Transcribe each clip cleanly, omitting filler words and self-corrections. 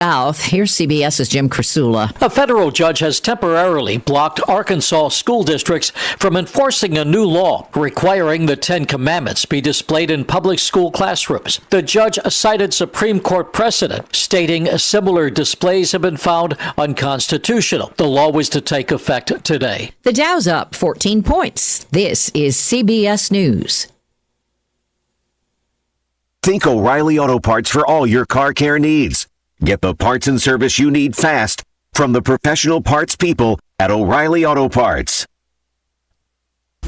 South. Here's CBS's Jim Krasula. A federal judge has temporarily blocked Arkansas school districts from enforcing a new law requiring the Ten Commandments be displayed in public school classrooms. The judge cited Supreme Court precedent, stating similar displays have been found unconstitutional. The law was to take effect today. The Dow's up 14 points. This is CBS News. Think O'Reilly Auto Parts for all your car care needs. Get the parts and service you need fast from the professional parts people at O'Reilly Auto Parts.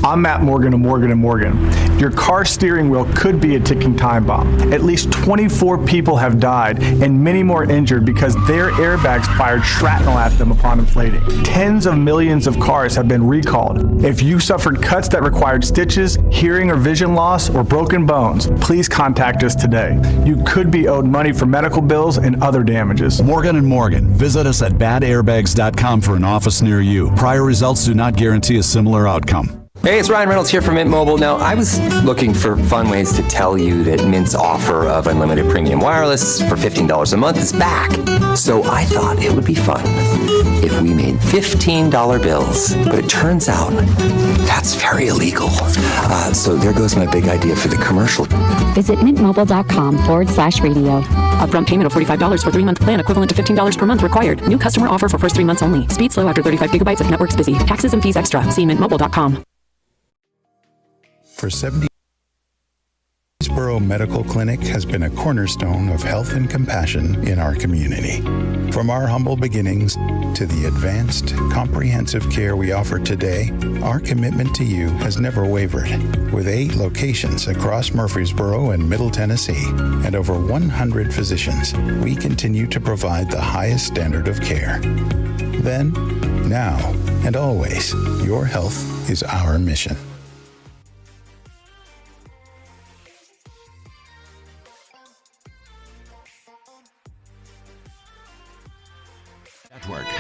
I'm Matt Morgan of Morgan & Morgan. Your car steering wheel could be a ticking time bomb. At least 24 people have died and many more injured because their airbags fired shrapnel at them upon inflating. Tens of millions of cars have been recalled. If you suffered cuts that required stitches, hearing or vision loss, or broken bones, please contact us today. You could be owed money for medical bills and other damages. Morgan & Morgan. Visit us at badairbags.com for an office near you. Prior results do not guarantee a similar outcome. Hey, it's Ryan Reynolds here from Mint Mobile. Now, I was looking for fun ways to tell you that Mint's offer of unlimited premium wireless for $15 a month is back. So I thought it would be fun if we made $15 bills. But it turns out that's very illegal. So there goes my big idea for the commercial. Visit mintmobile.com/radio. Upfront payment of $45 for 3-month plan equivalent to $15 per month required. New customer offer for first 3 months only. Speed slow after 35 gigabytes if network's busy. Taxes and fees extra. See mintmobile.com. For 70 years, Murfreesboro Medical Clinic has been a cornerstone of health and compassion in our community. From our humble beginnings to the advanced, comprehensive care we offer today, our commitment to you has never wavered. With 8 locations across Murfreesboro and Middle Tennessee and over 100 physicians, we continue to provide the highest standard of care. Then, now, and always, your health is our mission.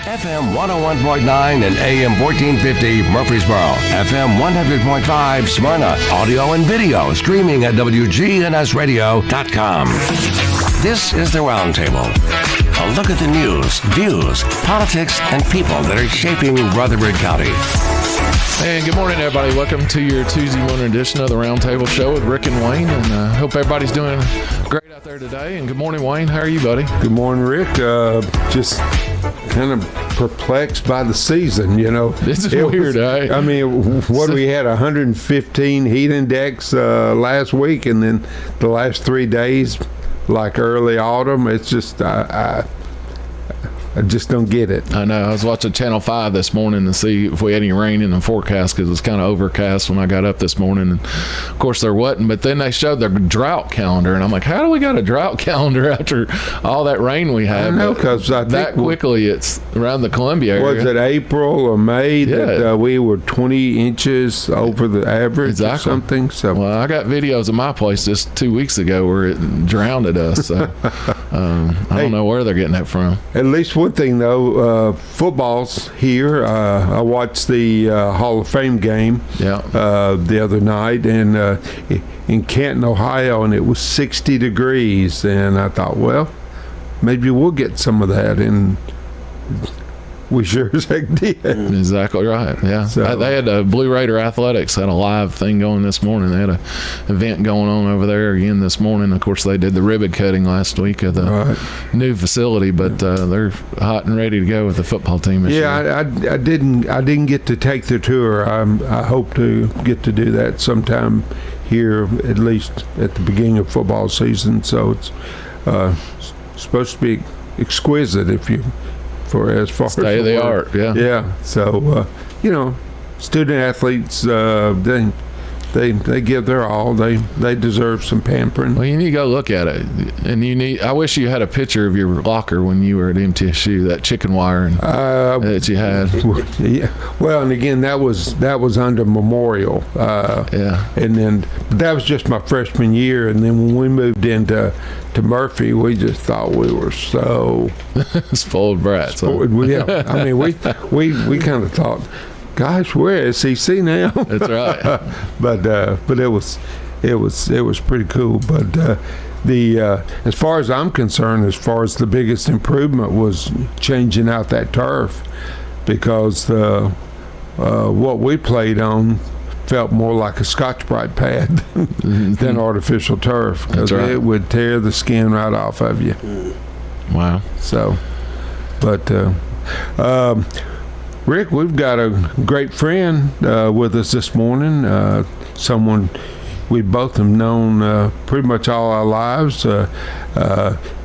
FM 101.9 and AM 1450 Murfreesboro. FM 100.5 Smyrna. Audio and video streaming at wgnsradio.com. This is the Roundtable. A look at the news, views, politics, and people that are shaping Rutherford County. And good morning, everybody. Welcome to your Tuesday morning edition of the Roundtable Show with Rick and Wayne. And I hope everybody's doing great out there today. And good morning, Wayne. How are you, buddy? Good morning, Rick. Just kind of perplexed by the season, you know. This is weird, eh? I mean, what we had 115 heat index last week, and then the last 3 days, like early autumn. It's just I just don't get it. I know. I was watching Channel 5 this morning to see if we had any rain in the forecast because it was kind of overcast when I got up this morning. And, of course, there wasn't. But then they showed their drought calendar. And I'm like, how do we got a drought calendar after all that rain we had? I know, because I think that quickly it's around the Columbia area. Was it April or May that we were 20 inches over the average or something? So, well, I got videos of my place just 2 weeks ago where it drowned us. So I don't know where they're getting that from. At least one thing, though, football's here. I watched the Hall of Fame game the other night in Canton, Ohio, and it was 60 degrees. And I thought, well, maybe we'll get some of that. And we sure as heck did. Exactly right. Yeah. So, they had Blue Raider Athletics had a live thing going this morning. They had an event going on over there again this morning. Of course, they did the ribbon cutting last week at the new facility, but they're hot and ready to go with the football team this year. I didn't get to take the tour. I hope to get to do that sometime here, at least at the beginning of football season. So it's supposed to be exquisite if you. As far state of the art, yeah. So student athletes, they give their all. They deserve some pampering. Well, you need to go look at it, and I wish you had a picture of your locker when you were at MTSU, that chicken wire that you had. Yeah. Well, and again, that was under Memorial. And then that was just my freshman year, and then when we moved into Murphy, we just thought we were so spoiled brats. Yeah, I mean, we kind of thought, gosh, we're SEC now. That's right. But it was pretty cool. But as far as I'm concerned, as far as the biggest improvement was changing out that turf, because what we played on felt more like a Scotch-Brite pad than artificial turf, because it would tear the skin right off of you. Wow. So, but Rick, we've got a great friend with us this morning, someone we both have known pretty much all our lives.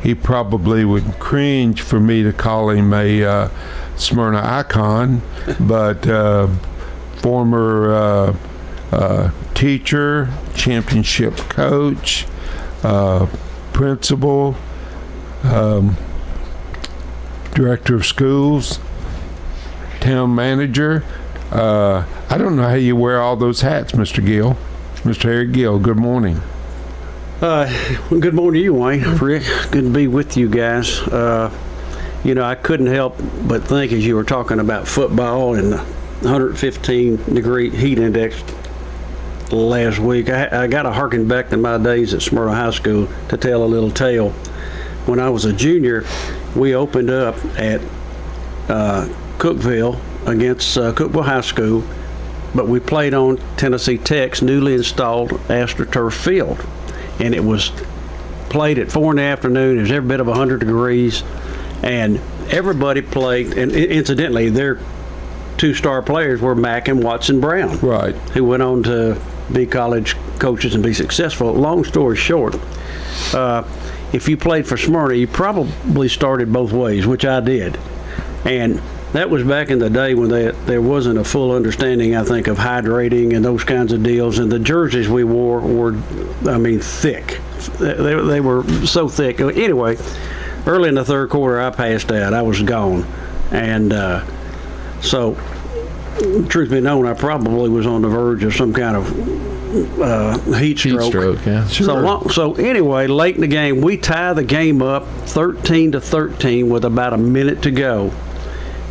He probably would cringe for me to call him a Smyrna icon, but former teacher, championship coach, principal, director of schools, town manager. I don't know how you wear all those hats, Mr. Gill. Mr. Harry Gill, good morning. Good morning to you, Wayne. Rick, good to be with you guys. I couldn't help but think as you were talking about football and the 115-degree heat index last week, I got to harken back to my days at Smyrna High School to tell a little tale. When I was a junior, we opened up at Cookville against Cookville High School, but we played on Tennessee Tech's newly installed AstroTurf field, and it was played at 4 in the afternoon. It was every bit of 100 degrees, and everybody played. And incidentally, their 2 star players were Mack and Watson Brown, right, who went on to be college coaches and be successful. Long story short, if you played for Smyrna, you probably started both ways, which I did, and that was back in the day when there wasn't a full understanding, I think, of hydrating and those kinds of deals. And the jerseys we wore were, thick. They were so thick. Anyway, early in the third quarter, I passed out. I was gone. And so, truth be known, I probably was on the verge of some kind of heat stroke. Heat stroke, yeah. Sure. So anyway, late in the game, we tie the game up 13-13 with about a minute to go.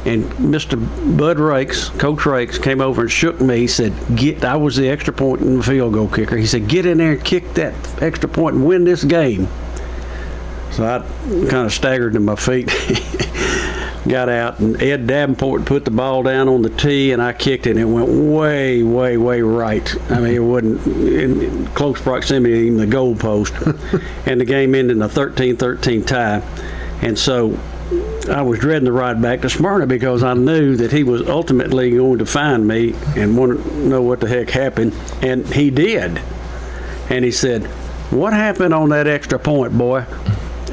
And Mr. Bud Rakes, Coach Rakes, came over and shook me. He said, I was the extra point and field goal kicker. He said, get in there and kick that extra point and win this game. So I kind of staggered to my feet, got out, and Ed Davenport put the ball down on the tee, and I kicked it, and it went way, way, way right. I mean, it wasn't in close proximity to even the goal post. And the game ended in a 13-13 tie. And so I was dreading the ride back to Smyrna because I knew that he was ultimately going to find me and want to know what the heck happened, and he did. And he said, what happened on that extra point, boy?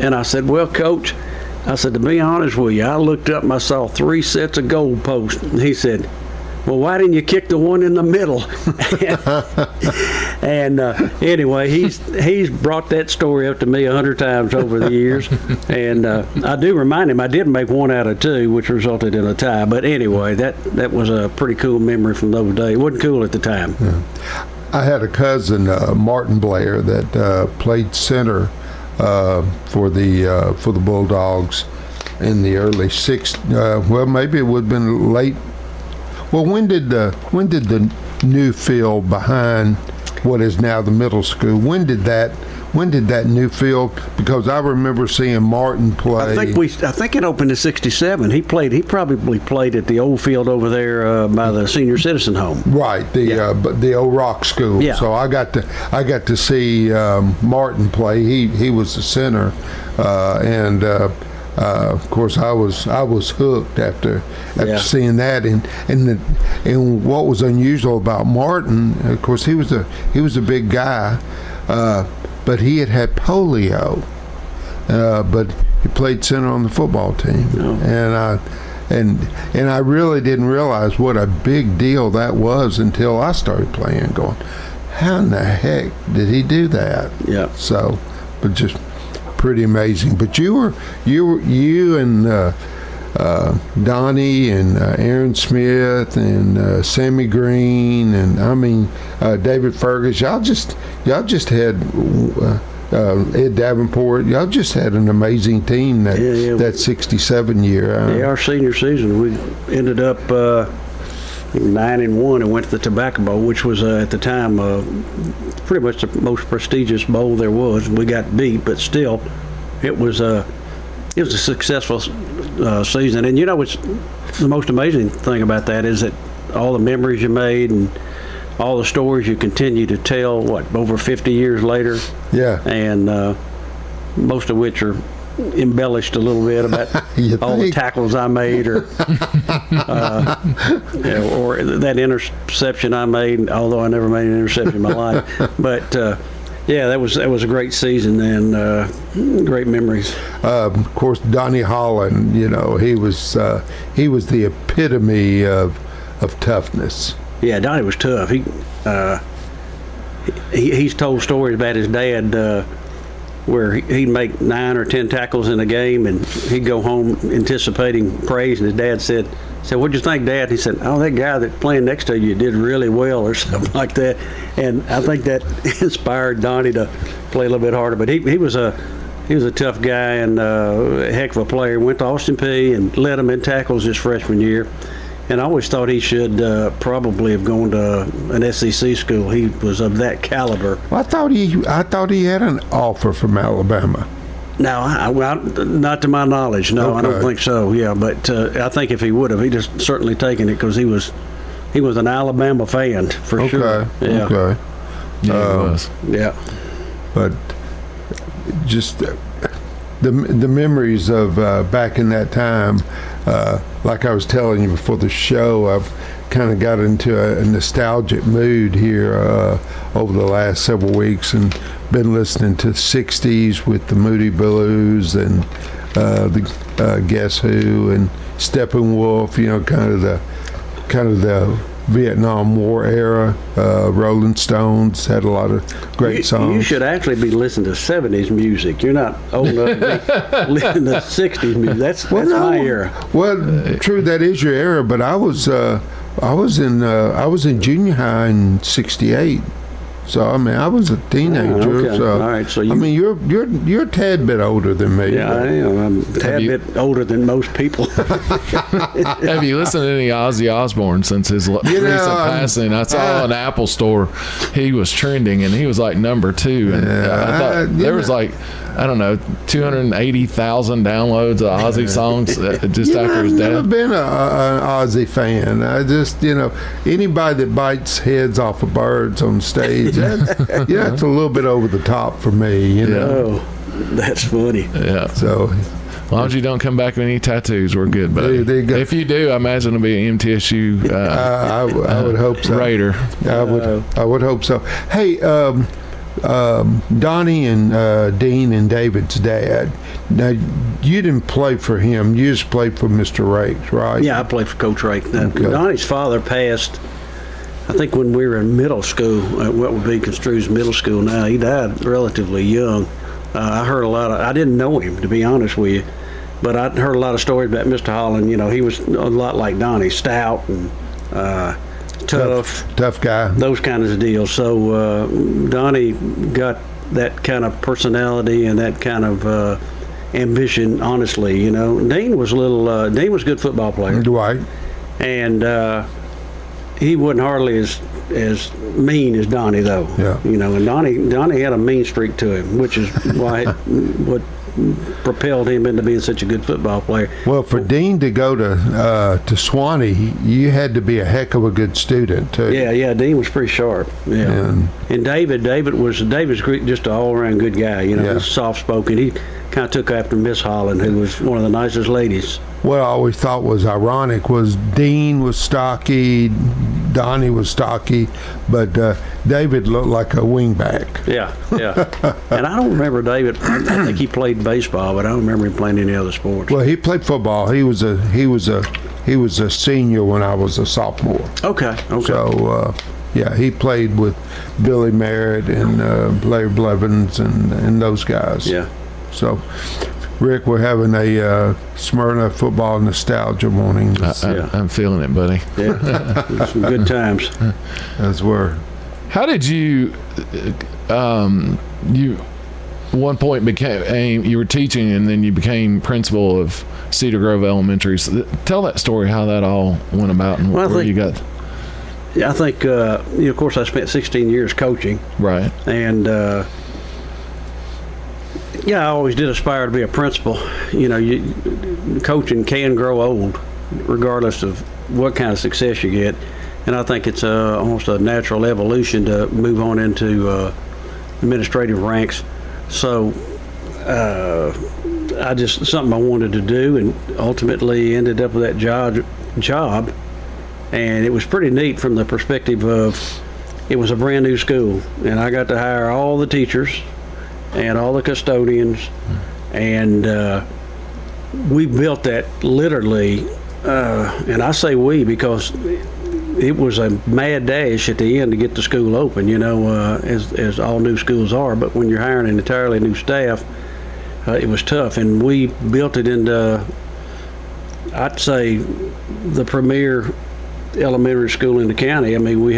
And I said, well, Coach, I said, to be honest with you, I looked up and I saw 3 sets of goal posts. And he said, well, why didn't you kick the one in the middle? And anyway, he's brought that story up to me 100 times over the years. And I do remind him I did make 1 out of 2, which resulted in a tie. But anyway, that was a pretty cool memory from those days. It wasn't cool at the time. Yeah. I had a cousin, Martin Blair, that played center for the Bulldogs in the early '60s. Well, maybe it would have been late. Well, when did the new field behind what is now the middle school? When did that new field? Because I remember seeing Martin play. I think it opened in '67. He probably played at the old field over there by the senior citizen home. Right, the old rock school. Yeah. So I got to see Martin play. He was the center, and of course I was hooked after seeing that. And what was unusual about Martin, of course, he was a big guy. But he had polio, but he played center on the football team, and I really didn't realize what a big deal that was until I started playing. Going, how in the heck did he do that? Yeah. So, but just pretty amazing. But you and Donnie and Aaron Smith and Sammy Green and David Fergus, y'all just had Ed Davenport. Y'all just had an amazing team that '67 year. Our senior season, we ended up 9-1 and went to the Tobacco Bowl, which was at the time pretty much the most prestigious bowl there was. We got beat, but still, it was a successful season. And what's the most amazing thing about that is that all the memories you made and all the stories you continue to tell, over 50 years later? Yeah. And most of which are embellished a little bit about all the tackles I made or that interception I made, although I never made an interception in my life. But that was a great season and great memories. Of course, Donnie Holland, he was the epitome of toughness. Yeah, Donnie was tough. He's told stories about his dad where he'd make 9 or 10 tackles in a game, and he'd go home anticipating praise, and his dad said, "What'd you think, Dad?" He said, "Oh, that guy that's playing next to you did really well," or something like that. And I think that inspired Donnie to play a little bit harder. But he was a tough guy and a heck of a player. Went to Austin Peay and led him in tackles his freshman year. And I always thought he should probably have gone to an SEC school. He was of that caliber. Well, I thought he had an offer from Alabama. No, not to my knowledge. No, okay. I don't think so. Yeah, but I think if he would have, he'd have certainly taken it because he was an Alabama fan for sure. Yeah. Okay. Yeah, he was. Yeah. But just the memories of back in that time. Like I was telling you before the show, I've kind of got into a nostalgic mood here over the last several weeks and been listening to 60s with the Moody Blues and the Guess Who and Steppenwolf, kind of the Vietnam War era. Rolling Stones had a lot of great songs. You should actually be listening to 70s music. You're not old enough to be listening to 60s music. That's my era. Well, true, that is your era. But I was in junior high in '68. So I was a teenager. Okay. So all right. So you're a tad bit older than me. Yeah, I am. I'm a tad bit older than most people. Have you listened to any Ozzy Osbourne since his recent passing? I saw an Apple Store. He was trending, and he was like number 2. And I thought there was 280,000 downloads of Ozzy songs just after his death. I've never been an Ozzy fan. I just, anybody that bites heads off of birds on stage, that's a little bit over the top for me, Oh, that's funny. Yeah. So, as long as you don't come back with any tattoos, we're good, buddy. There you go. If you do, I imagine it'll be an MTSU I would hope so. Raider. I would hope so. Hey, Donnie and Dean and David's dad. Now, you didn't play for him. You just played for Mr. Rakes, right? Yeah, I played for Coach Rake. Okay. Donnie's father passed, I think, when we were in middle school, what would be construed as middle school now. He died relatively young. I heard I didn't know him, to be honest with you, but I heard a lot of stories about Mr. Holland. He was a lot like Donnie, stout and tough guy, those kinds of deals. So Donnie got that kind of personality and that kind of ambition, honestly. Dean was a good football player, right? And he wasn't hardly as mean as Donnie, though. Yeah. And Donnie had a mean streak to him, which is what propelled him into being such a good football player. Well, for Dean to go to Swanee, you had to be a heck of a good student too. Yeah. Dean was pretty sharp. Yeah. And David was just an all-around good guy. He's soft-spoken. He kind of took after Miss Holland, who was one of the nicest ladies. What I always thought was ironic was Dean was stocky, Donnie was stocky, but David looked like a wingback. Yeah. And I don't remember David. I think he played baseball, but I don't remember him playing any other sports. Well, he played football. He was a senior when I was a sophomore. Okay. So he played with Billy Merritt and Larry Blevins and those guys. Yeah. So, Rick, we're having a Smyrna football nostalgia morning. I'm feeling it, buddy. Yeah, some good times. As were. How did you one point you were teaching and then you became principal of Cedar Grove Elementary. So tell that story, how that all went about and where you got. I think, of course, I spent 16 years coaching. Right. And, I always did aspire to be a principal. Coaching can grow old, regardless of what kind of success you get. And I think it's almost a natural evolution to move on into administrative ranks. So, something I wanted to do, and ultimately ended up with that job. And it was pretty neat from the perspective of it was a brand new school, and I got to hire all the teachers and all the custodians, and we built that literally, and I say we because it was a mad dash at the end to get the school open, as all new schools are. But when you're hiring an entirely new staff, it was tough, and we built it into, I'd say, the premier elementary school in the county. I mean, we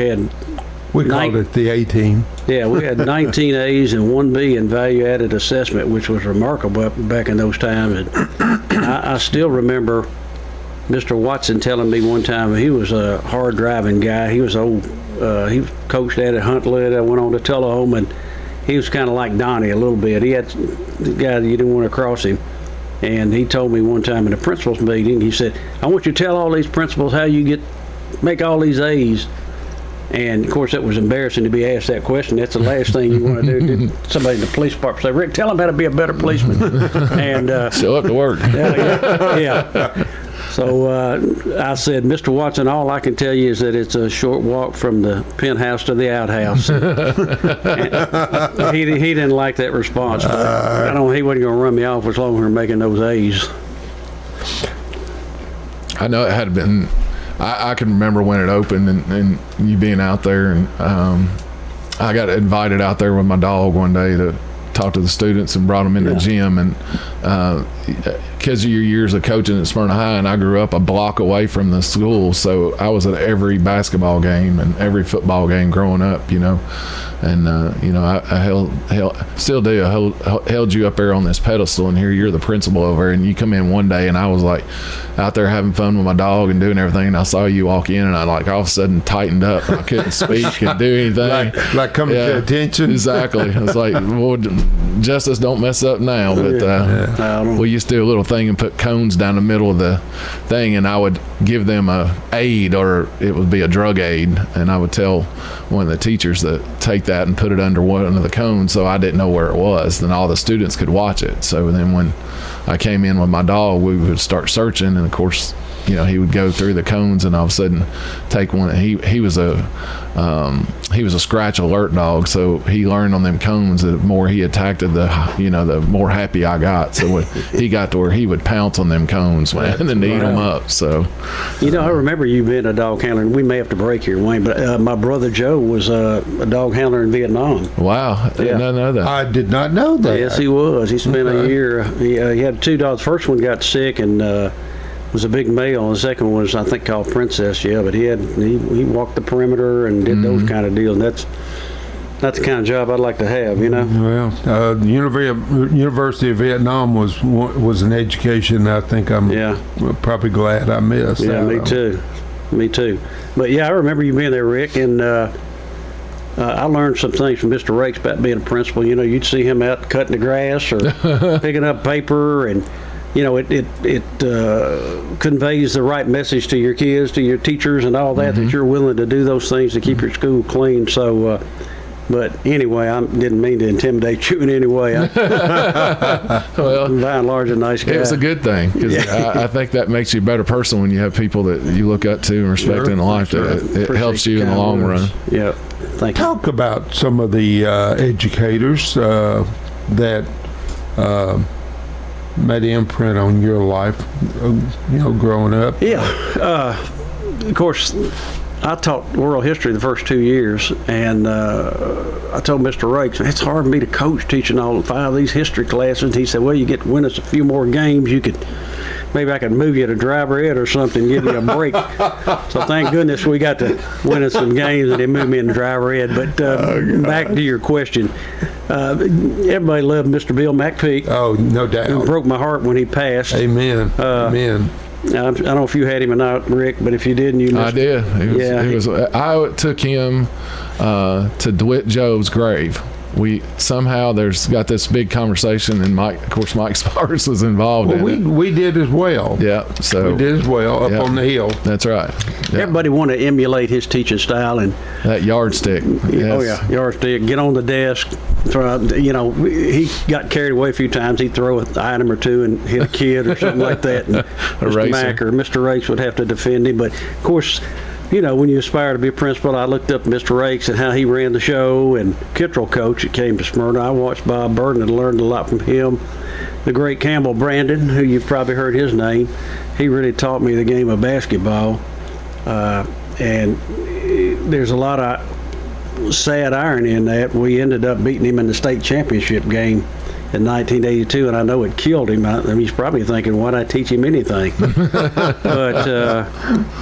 called it the A-team. Yeah, we had 19 A's and 1 B in value-added assessment, which was remarkable back in those times. And I still remember Mr. Watson telling me one time, he was a hard-driving guy. He was old. He coached at Huntley. I went on to Tullahoma, and he was kind of like Donnie a little bit. He had the guy that you didn't want to cross him. And he told me one time in a principal's meeting, he said, I want you to tell all these principals how you make all these A's. And of course, it was embarrassing to be asked that question. That's the last thing you want to do. Somebody in the police department say, Rick, tell them how to be a better policeman. And show up to work. Yeah. So I said, Mr. Watson, all I can tell you is that it's a short walk from the penthouse to the outhouse. He didn't like that response. But he wasn't going to run me off as long as we were making those A's. I know it had been. I can remember when it opened and you being out there, and I got invited out there with my dog one day to talk to the students and brought them in the gym. And because of your years of coaching at Smyrna High, and I grew up a block away from the school, so I was at every basketball game and every football game growing up, And I still do. I held you up there on this pedestal, and here you're the principal over there. And you come in one day, and I was like out there having fun with my dog and doing everything. And I saw you walk in, and I all of a sudden tightened up. I couldn't speak and do anything. like coming to attention. Exactly. I was like, well, Justice, don't mess up now. But we used to do a little thing and put cones down the middle of the thing, and I would give them a aid, or it would be a drug aid, and I would tell one of the teachers that take that and put it under one of the cones, so I didn't know where it was. Then all the students could watch it. So then when I came in with my dog, we would start searching, and of course, he would go through the cones, and all of a sudden take one. He was a scratch alert dog, so he learned on them cones that the more he attacked it, the more happy I got. So when he got to where he would pounce on them cones, man, and eat them up. So, I remember you being a dog handler, and we may have to break here, Wayne, but my brother Joe was a dog handler in Vietnam. Wow, I did not know that. I did not know that. Yes, he was. He spent a year. He had 2 dogs. First one got sick and was a big male. The second one was, I think, called Princess. Yeah, but he walked the perimeter and did those kind of deals. That's the kind of job I'd like to have, Well, the University of Vietnam was an education I think I'm probably glad I missed. Yeah, me too. But I remember you being there, Rick, and I learned some things from Mr. Rakes about being a principal. You'd see him out cutting the grass or picking up paper, and it conveys the right message to your kids, to your teachers, and all that, that you're willing to do those things to keep your school clean. So, but anyway, I didn't mean to intimidate you in any way. Well, by and large, a nice guy. It was a good thing, because I think that makes you a better person when you have people that you look up to and respect in life. It helps you in the long run. Yeah, thank you. Talk about some of the educators that made an imprint on your life, growing up. Yeah, of course, I taught world history the first 2 years, and I told Mr. Rakes, it's hard for me to coach teaching all 5 of these history classes. He said, well, you get to win us a few more games. Maybe I could move you to driver ed or something, give you a break. So thank goodness we got to win us some games, and they moved me into driver ed. But back to your question, everybody loved Mr. Bill McPeak. Oh, no doubt. It broke my heart when he passed. Amen. Amen. I don't know if you had him or not, Rick, but if you didn't, you missed. I did. I took him to DeWitt Joe's grave. There's got this big conversation, and Mike Spars was involved in it. We did as well. Yeah, so we did as well up on the hill. That's right. Yeah. Everybody wanted to emulate his teaching style, and that yardstick. Yes. Oh yeah, yardstick. Get on the desk. He got carried away a few times. He'd throw an item or two and hit a kid or something like that. And Mr. Mack or Mr. Rakes would have to defend him, but of course. When you aspire to be a principal, I looked up Mr. Rakes and how he ran the show, and Kittrell coach that came to Smyrna. I watched Bob Burton and learned a lot from him. The great Campbell Brandon, who you've probably heard his name, he really taught me the game of basketball. And there's a lot of sad irony in that. We ended up beating him in the state championship game in 1982, and I know it killed him. He's probably thinking, why'd I teach him anything? But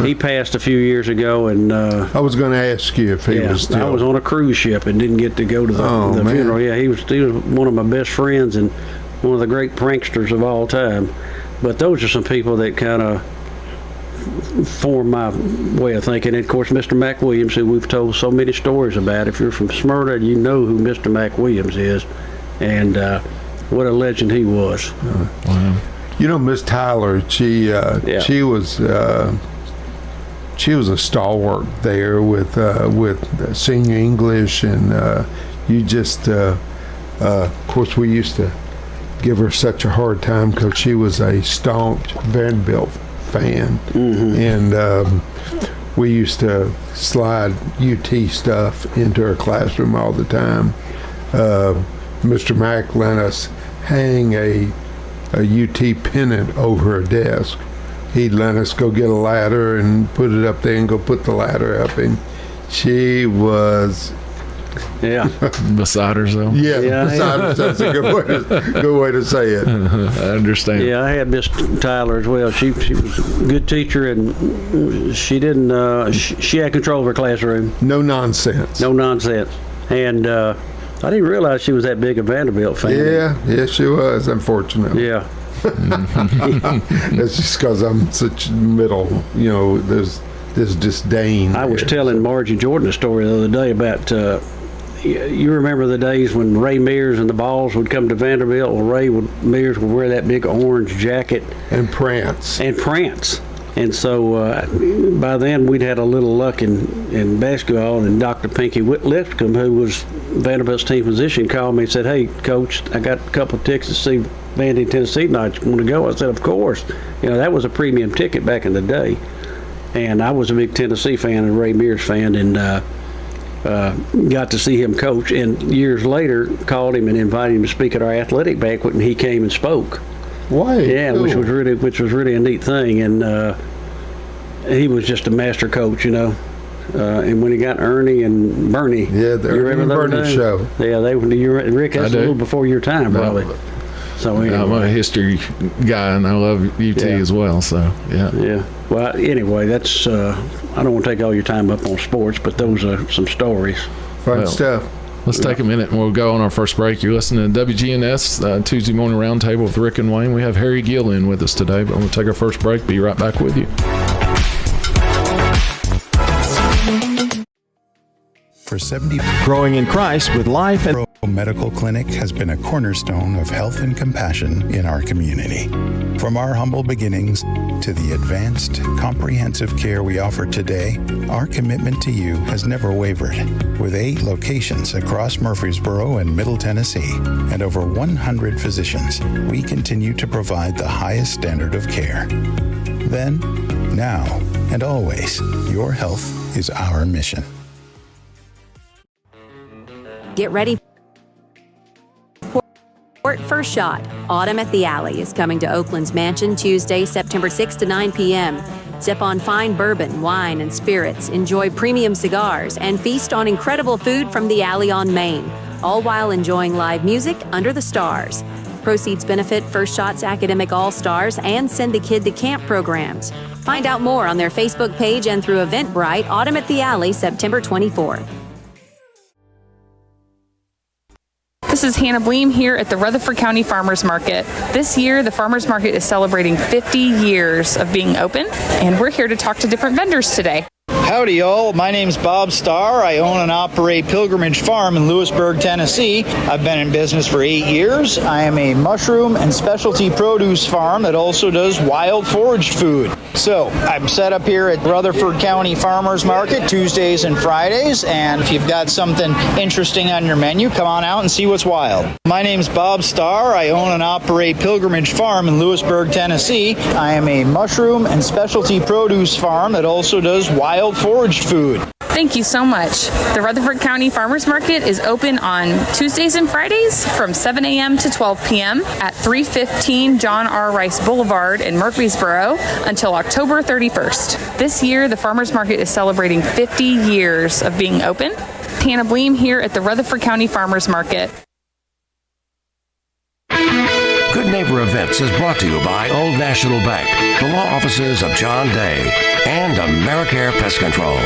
he passed a few years ago, and I was going to ask you if he was still. I was on a cruise ship and didn't get to go to the funeral. Yeah, he was one of my best friends and one of the great pranksters of all time. But those are some people that kind of form my way of thinking. And of course, Mr. Mac Williams, who we've told so many stories about. If you're from Smyrna, you know who Mr. Mac Williams is. And what a legend he was. Wow. Miss Tyler, she was a stalwart there with senior English, and of course we used to give her such a hard time because she was a staunch Vanderbilt fan, and we used to slide UT stuff into her classroom all the time. Mr. Mack let us hang a UT pennant over her desk. He'd let us go get a ladder and put it up there and go put the ladder up, and she was beside herself. Beside herself. That's a good way to say it. I understand. Yeah, I had Miss Tyler as well. She was a good teacher, and she didn't. She had control of her classroom. No nonsense. And I didn't realize she was that big a Vanderbilt fan. Yeah, she was, unfortunately. Yeah. That's just because I'm such middle, there's this disdain. I was telling Margie Jordan a story the other day about, you remember the days when Ray Mears and the Balls would come to Vanderbilt? Well, Mears would wear that big orange jacket. And prance. And so by then we'd had a little luck in basketball, and Dr. Pinky Lipscomb, who was Vanderbilt's team physician, called me and said, "Hey, Coach, I got a couple of tickets to see Vandy, Tennessee tonight. You want to go?" I said, "Of course." That was a premium ticket back in the day. And I was a big Tennessee fan and Ray Mears fan, and got to see him coach. And years later, called him and invited him to speak at our athletic banquet, and he came and spoke. Why? Yeah, cool. which was really a neat thing, and he was just a master coach, And when he got Ernie and Bernie, the Ernie and Bernie show. Yeah, Rick. That's a little before your time, probably. So anyway. I'm a history guy, and I love UT as well. So yeah. Well, anyway, that's. I don't want to take all your time up on sports, but those are some stories. Fun stuff. Let's take a minute and we'll go on our first break. You're listening to WGNS Tuesday Morning Roundtable with Rick and Wayne. We have Harry Gill in with us today, but we'll take our first break. Be right back with you. For 70 Growing in Christ with Life and Medical Clinic has been a cornerstone of health and compassion in our community. From our humble beginnings to the advanced, comprehensive care we offer today, our commitment to you has never wavered. With 8 locations across Murfreesboro and Middle Tennessee and over 100 physicians, we continue to provide the highest standard of care. Then, now, and always, your health is our mission. Get ready. First Shot, Autumn at the Alley is coming to Oakland's Mansion Tuesday, September 6 to 9 p.m. Sip on fine bourbon, wine, and spirits, enjoy premium cigars, and feast on incredible food from the Alley on Main, all while enjoying live music under the stars. Proceeds benefit First Shot's Academic All-Stars and Send the Kid to Camp programs. Find out more on their Facebook page and through Eventbrite, Autumn at the Alley, September 24th. This is Hannah Bleem here at the Rutherford County Farmers Market. This year, the Farmers Market is celebrating 50 years of being open, and we're here to talk to different vendors today. Howdy, y'all. My name's Bob Starr. I own and operate Pilgrimage Farm in Lewisburg, Tennessee. I've been in business for 8 years. I am a mushroom and specialty produce farm that also does wild foraged food. So I'm set up here at Rutherford County Farmers Market Tuesdays and Fridays, and if you've got something interesting on your menu, come on out and see what's wild. My name's Bob Starr. I own and operate Pilgrimage Farm in Lewisburg, Tennessee. I am a mushroom and specialty produce farm that also does wild foraged food. Thank you so much. The Rutherford County Farmers Market is open on Tuesdays and Fridays from 7 a.m. to 12 p.m. at 315 John R. Rice Boulevard in Murfreesboro until October 31st. This year, the Farmers Market is celebrating 50 years of being open. Hannah Bleem here at the Rutherford County Farmers Market. Good Neighbor Events is brought to you by Old National Bank, the law offices of John Day, and AmeriCare Pest Control.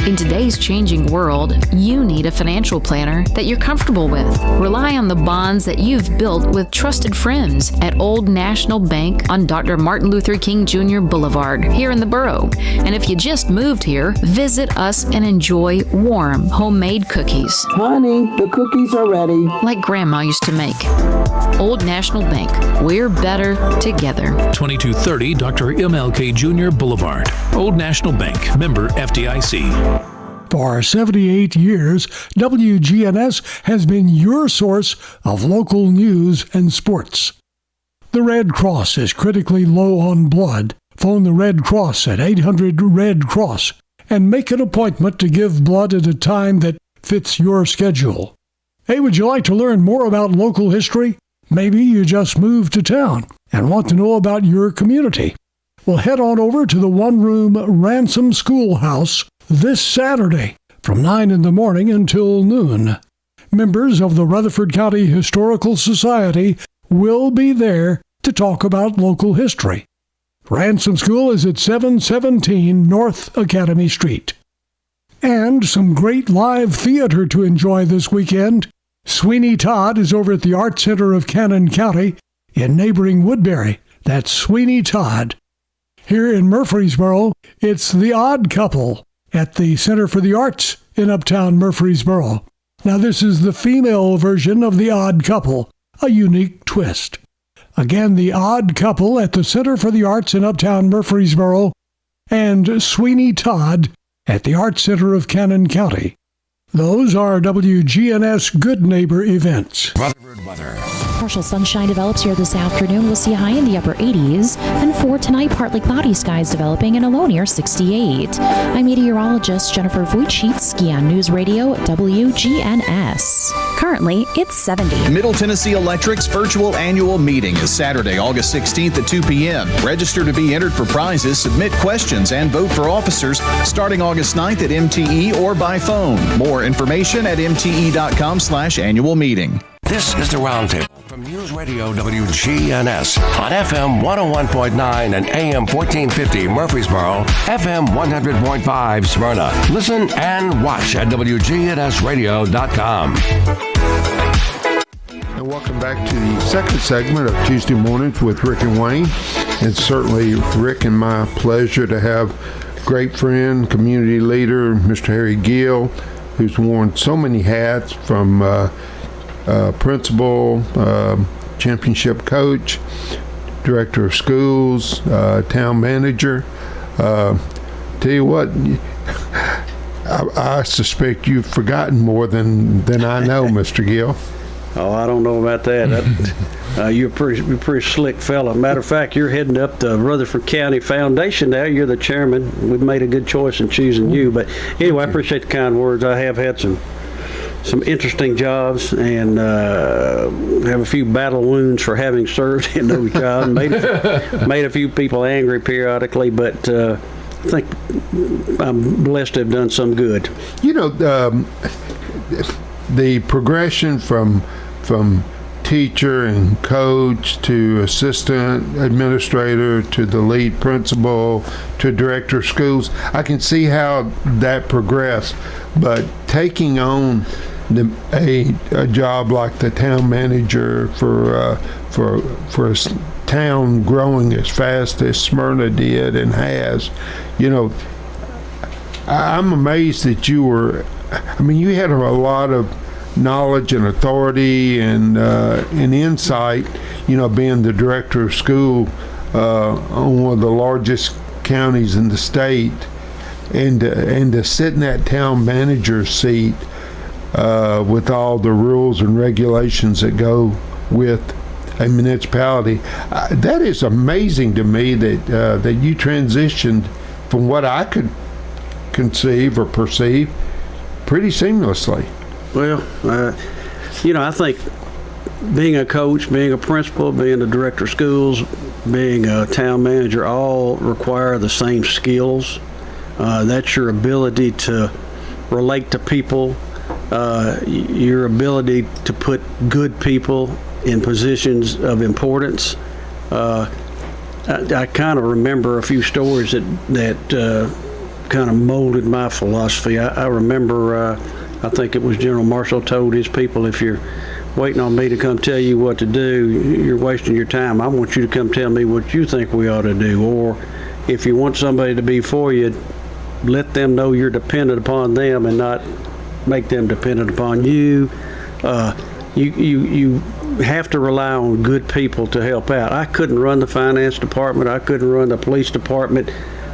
In today's changing world, you need a financial planner that you're comfortable with. Rely on the bonds that you've built with trusted friends at Old National Bank on Dr. Martin Luther King Jr. Boulevard here in the borough. And if you just moved here, visit us and enjoy warm, homemade cookies. Honey, the cookies are ready. Like Grandma used to make. Old National Bank. We're better together. 2230 Dr. MLK Jr. Boulevard. Old National Bank. Member FDIC. For 78 years, WGNS has been your source of local news and sports. The Red Cross is critically low on blood. Phone the Red Cross at 800-RED-CROSS and make an appointment to give blood at a time that fits your schedule. Hey, would you like to learn more about local history? Maybe you just moved to town and want to know about your community. Well, head on over to the one-room Ransom Schoolhouse this Saturday from 9 in the morning until noon. Members of the Rutherford County Historical Society will be there to talk about local history. Ransom School is at 717 North Academy Street. And some great live theater to enjoy this weekend. Sweeney Todd is over at the Art Center of Cannon County in neighboring Woodbury. That's Sweeney Todd. Here in Murfreesboro, it's The Odd Couple at the Center for the Arts in Uptown Murfreesboro. Now this is the female version of The Odd Couple, a unique twist. Again, The Odd Couple at the Center for the Arts in Uptown Murfreesboro and Sweeney Todd at the Art Center of Cannon County. Those are WGNS Good Neighbor events. Rutherford weather. Partial sunshine develops here this afternoon. We'll see a high in the upper 80s. And for tonight, partly cloudy skies developing and a low near 68. I'm meteorologist Jennifer Wojcicki on News Radio WGNS. Currently, it's 70. Middle Tennessee Electric's virtual annual meeting is Saturday, August 16th at 2 p.m. Register to be entered for prizes, submit questions, and vote for officers starting August 9th at MTE or by phone. More information at mte.com/annual meeting. This is the Roundtable from News Radio WGNS on FM 101.9 and AM 1450 Murfreesboro, FM 100.5 Smyrna. Listen and watch at wgnsradio.com. And welcome back to the second segment of Tuesday Mornings with Rick and Wayne. It's certainly Rick and my pleasure to have great friend, community leader, Mr. Harry Gill, who's worn so many hats from principal, championship coach, director of schools, town manager. Tell you what, I suspect you've forgotten more than I know, Mr. Gill. Oh, I don't know about that. You're a pretty slick fella. Matter of fact, you're heading up the Rutherford County Foundation now. You're the chairman. We've made a good choice in choosing you. But anyway, I appreciate the kind words. I have had some interesting jobs and have a few battle wounds for having served in those jobs. Made a few people angry periodically, but I think I'm blessed to have done some good. You know, the progression from teacher and coach to assistant administrator to the lead principal to director of schools, I can see how that progressed. But taking on a job like the town manager for a town growing as fast as Smyrna did and has, I'm amazed that you had a lot of knowledge and authority and insight, being the director of school on one of the largest counties in the state, and to sit in that town manager seat with all the rules and regulations that go with a municipality. That is amazing to me that you transitioned from what I could conceive or perceive pretty seamlessly. Well, I think being a coach, being a principal, being a director of schools, being a town manager all require the same skills. That's your ability to relate to people, your ability to put good people in positions of importance. I kind of remember a few stories that kind of molded my philosophy. I remember, I think it was General Marshall told his people, if you're waiting on me to come tell you what to do, you're wasting your time. I want you to come tell me what you think we ought to do. Or if you want somebody to be for you, let them know you're dependent upon them and not make them dependent upon you. You have to rely on good people to help out. I couldn't run the finance department. I couldn't run the police department,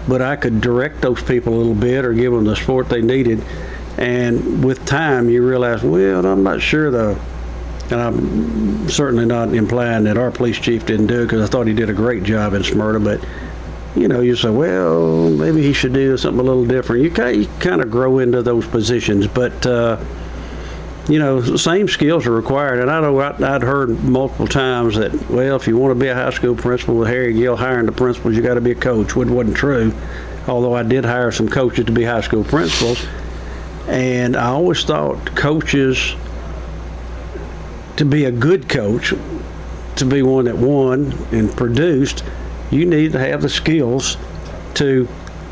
but I could direct those people a little bit or give them the support they needed. And with time, you realize, well, I'm not sure and I'm certainly not implying that our police chief didn't do it, because I thought he did a great job in Smyrna, but you say, well, maybe he should do something a little different. You kind of grow into those positions, but same skills are required. And I know I'd heard multiple times that, well, if you want to be a high school principal with Harry Gill hiring the principals, you got to be a coach, which wasn't true, although I did hire some coaches to be high school principals. And I always thought coaches, to be a good coach, to be one that won and produced, you need to have the skills to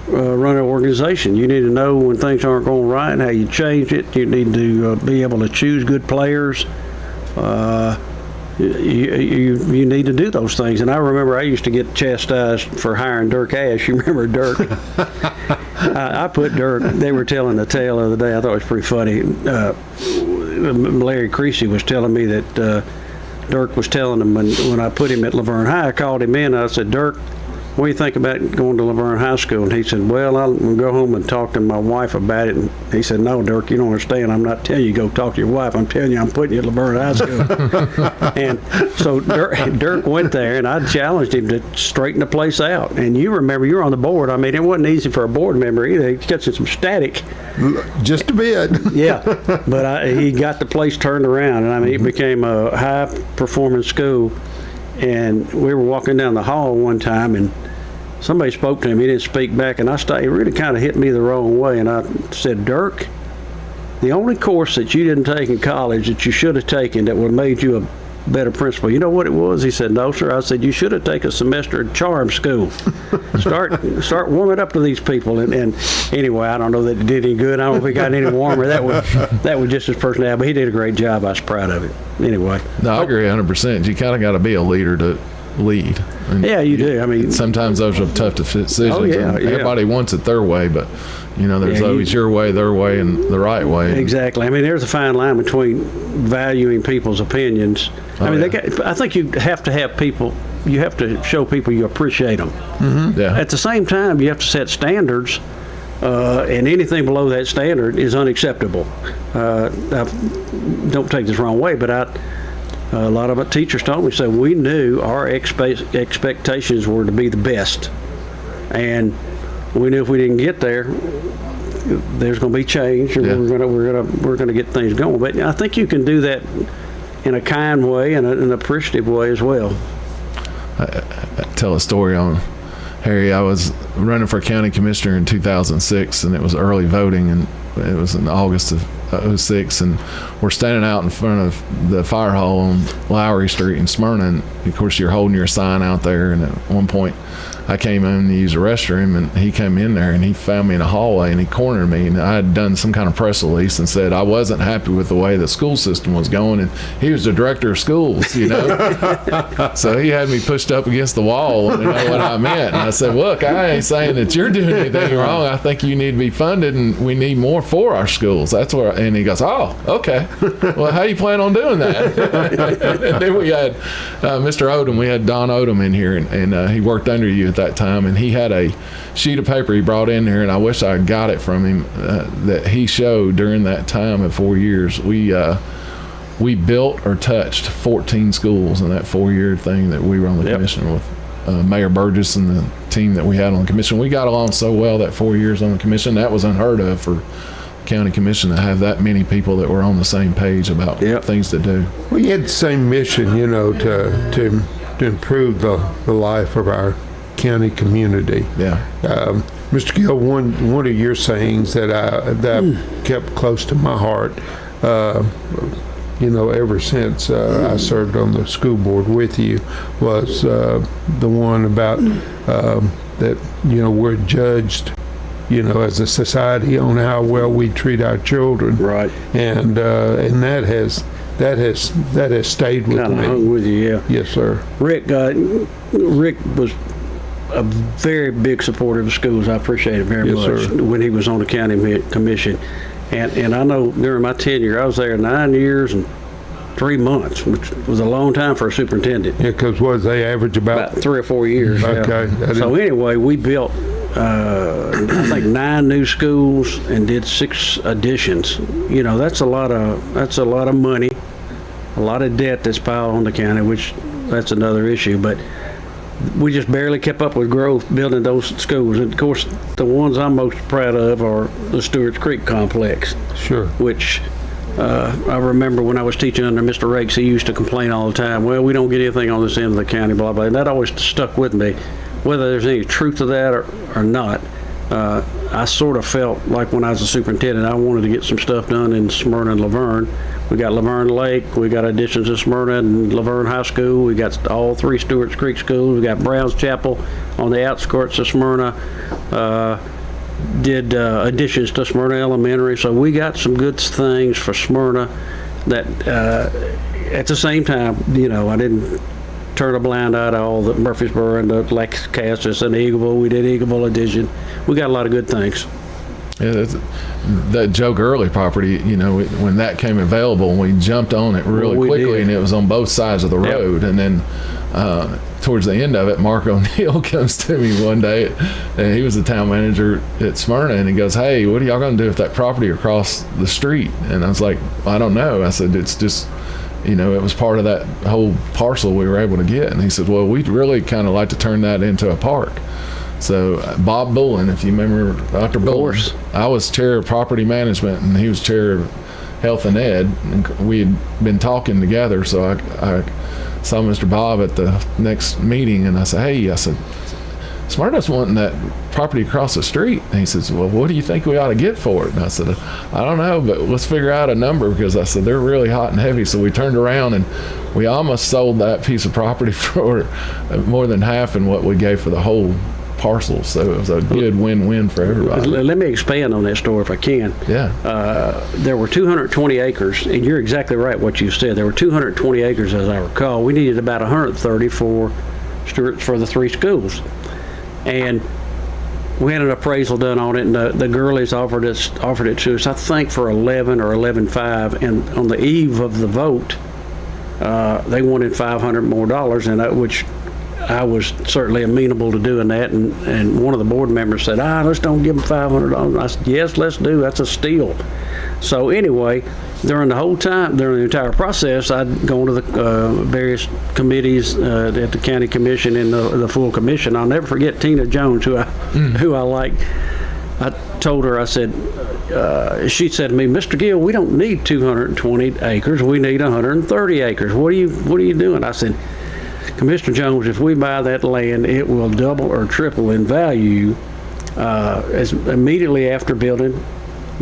run an organization. You need to know when things aren't going right, how you change it. You need to be able to choose good players. You need to do those things. And I remember I used to get chastised for hiring Dirk Ash. You remember Dirk? I put Dirk, they were telling the tale the other day, I thought it was pretty funny. Larry Creasy was telling me that Dirk was telling him when I put him at Laverne High, I called him in and I said, Dirk, what do you think about going to Laverne High School? And he said, well, I'll go home and talk to my wife about it. And he said, no, Dirk, you don't understand. I'm not telling you go talk to your wife. I'm telling you I'm putting you at Laverne High School. And so Dirk went there, and I challenged him to straighten the place out. And you remember, you were on the board. I mean, it wasn't easy for a board member either. He got some static. Just a bit. Yeah. But he got the place turned around. And I mean, it became a high-performing school. And we were walking down the hall one time, and somebody spoke to him. He didn't speak back, and it really kind of hit me the wrong way. And I said, Dirk, the only course that you didn't take in college that you should have taken that would have made you a better principal, you know what it was? He said, no, sir. I said, you should have taken a semester at charm school. Start warming up to these people. And anyway, I don't know that it did any good. I don't know if he got any warmer. That was just his personality. But he did a great job. I was proud of it. Anyway. No, I agree 100%. You kind of got to be a leader to lead. And yeah, you do. I mean, sometimes those are tough decisions. Oh, yeah, everybody wants it their way, but there's always your way, their way, and the right way. Exactly. I mean, there's a fine line between valuing people's opinions. I think you have to have people. You have to show people you appreciate them. Mm-hmm. Yeah. At the same time, you have to set standards, and anything below that standard is unacceptable. Don't take this the wrong way, but a lot of teachers told me, we knew our expectations were to be the best, and we knew if we didn't get there, there's going to be change, and we're going to get things going. But I think you can do that in a kind way and an appreciative way as well. I tell a story on Harry. I was running for county commissioner in 2006, and it was early voting, and it was in August of 06, and we're standing out in front of the fire hall on Lowry Street in Smyrna, and of course you're holding your sign out there, and at one point I came in to use the restroom, and he came in there, and he found me in a hallway, and he cornered me, and I had done some kind of press release and said I wasn't happy with the way the school system was going, and he was the director of schools, you know. So he had me pushed up against the wall, and you know what I meant. And I said, look, I ain't saying that you're doing anything wrong. I think you need to be funded, and we need more for our schools. That's where. And he goes, oh, okay. Well, how you plan on doing that? And then we had Mr. Odom. We had Don Odom in here, and he worked under you at that time, and he had a sheet of paper he brought in here, and I wish I got it from him, that he showed during that time of 4 years. We built or touched 14 schools in that 4-year thing that we were on the commission with Mayor Burgess and the team that we had on the commission. We got along so well that 4 years on the commission. That was unheard of for county commission to have that many people that were on the same page about things to do. We had the same mission, you know, to improve the life of our county community. Mr. Gill, one of your sayings that I kept close to my heart, you know, ever since I served on the school board with you, was the one about that, you know, we're judged, you know, as a society on how well we treat our children. Right. And that has stayed with me. Kind of hung with you, yeah. Yes, sir. Rick was a very big supporter of schools. I appreciate it very much. Sir. When he was on the county commission. And I know during my tenure, I was there 9 years and 3 months, which was a long time for a superintendent. Yeah, because they average about 3 or 4 years. Okay. Yeah. So anyway, we built, I think 9 new schools and did 6 additions. You know, that's a lot of money, a lot of debt that's piled on the county, which that's another issue. But we just barely kept up with growth building those schools. And of course, the ones I'm most proud of are the Stewart's Creek complex. Sure. Which I remember when I was teaching under Mr. Rakes, he used to complain all the time, well, we don't get anything on this end of the county, blah, blah. And that always stuck with me. Whether there's any truth to that or not, I sort of felt like when I was a superintendent, I wanted to get some stuff done in Smyrna and Laverne. We got Laverne Lake, we got additions to Smyrna and Laverne High School, we got all 3 Stewart's Creek schools, we got Browns Chapel on the outskirts of Smyrna, did additions to Smyrna Elementary, so we got some good things for Smyrna that at the same time, you know, I didn't turn a blind eye to all the Murfreesboro and the Lacassas and Eagleville. We did Eagleville addition. We got a lot of good things. Yeah, that Joe Gurley property, you know, when that came available, we jumped on it really quickly, and it was on both sides of the road. And then towards the end of it, Mark O'Neill comes to me one day, and he was the town manager at Smyrna, and he goes, hey, what are y'all going to do with that property across the street? And I was like, I don't know. I said, it's just, you know, it was part of that whole parcel we were able to get. And he said, well, we'd really kind of like to turn that into a park. So Bob Bullen, if you remember Dr. Bullen, I was chair of property management and he was chair of health and ed, and we had been talking together. So I saw Mr. Bob at the next meeting, and I said, hey, I said, Smyrna's wanting that property across the street. And he says, well, what do you think we ought to get for it? And I said, I don't know, but let's figure out a number, because I said, they're really hot and heavy. So we turned around and we almost sold that piece of property for more than half in what we gave for the whole parcel. So it was a good win-win for everybody. Let me expand on that story if I can. Yeah. There were 220 acres, and you're exactly right what you said. There were 220 acres, as I recall. We needed about 130 for the 3 schools. And we had an appraisal done on it, and the Gurleys offered it to us, I think, for 11 or 11.5. And on the eve of the vote, they wanted $500 more, and which I was certainly amenable to doing that. And one of the board members said, let's don't give them $500. I said, yes, let's do. That's a steal. So anyway, during the entire process, I'd go to the various committees at the county commission and the full commission. I'll never forget Tina Jones, who I like. I told her, I said, she said to me, Mr. Gill, we don't need 220 acres. We need 130 acres. What are you doing? I said, Commissioner Jones, if we buy that land, it will double or triple in value as immediately after building